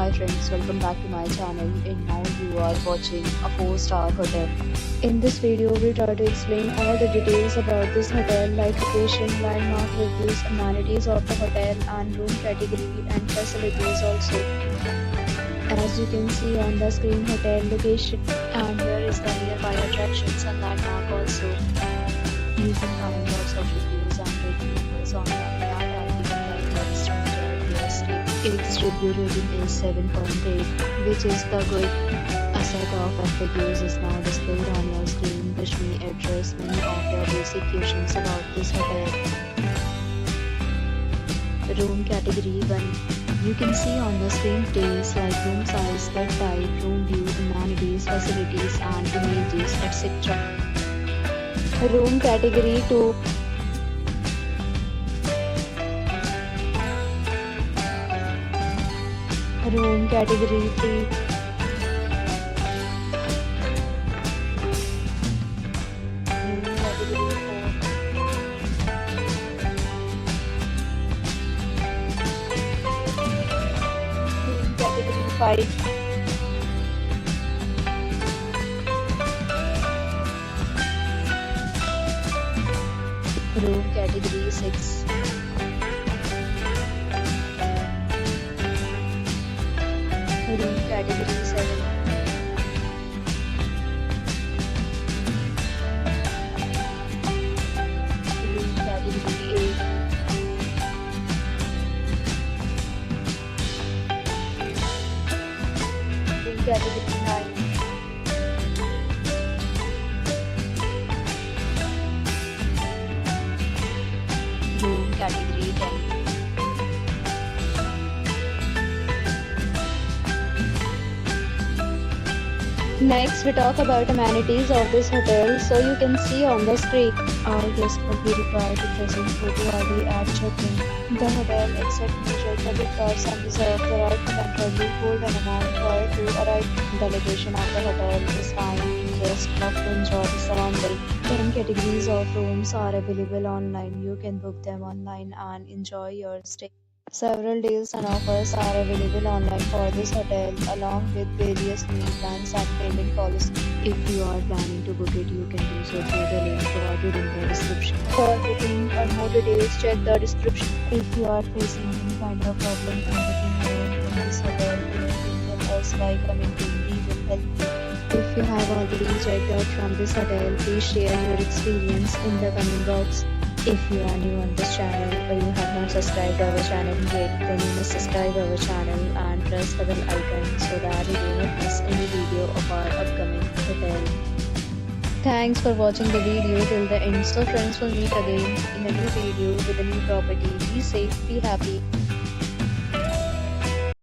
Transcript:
Hi friends, welcome back to my channel, and now you are watching a 4-star hotel. In this video, we try to explain all the details about this hotel like location, landmark reviews, amenities of the hotel and room category and facilities also. As you can see on the screen, hotel location, and here is the nearby attractions and landmark also. You can find lots of reviews and reviews online and even like restaurant or real estate. Its review rating is 7.8, which is the good. A set of reviews is now displayed on your screen, which may address many of your basic questions about this hotel. Room category 1. You can see on the screen details like room size, bed type, room view, amenities, facilities and images, etc. Room category 2. Room category 3. Room category 4. Room category 5. Room category 6. Room category 7. Room category 8. Room category 9. Room category 10. Next, we talk about amenities of this hotel. So you can see on the screen, all guests will be required to present photo ID at check-in. The hotel accepts major credit cards and reserves the right to temporarily hold an amount prior to arrival. The location of the hotel is fine. Guests love to enjoy the surrounding. 10 categories of rooms are available online. You can book them online and enjoy your stay. Several deals and offers are available online for this hotel, along with various meal plans and payment policies. If you are planning to book it, you can do so through the link provided in the description. For booking or more details, check the description. If you are facing any kind of problem in booking a room in this hotel, you can tell us by commenting. We will help you. If you have already checked out from this hotel, please share your experience in the comment box. If you are new on this channel or you have not subscribed our channel yet, then you must subscribe our channel and press the bell icon so that you do not miss any video of our upcoming hotel. Thanks for watching the video till the end. So friends, will meet again in a new video with a new property. Be safe, be happy.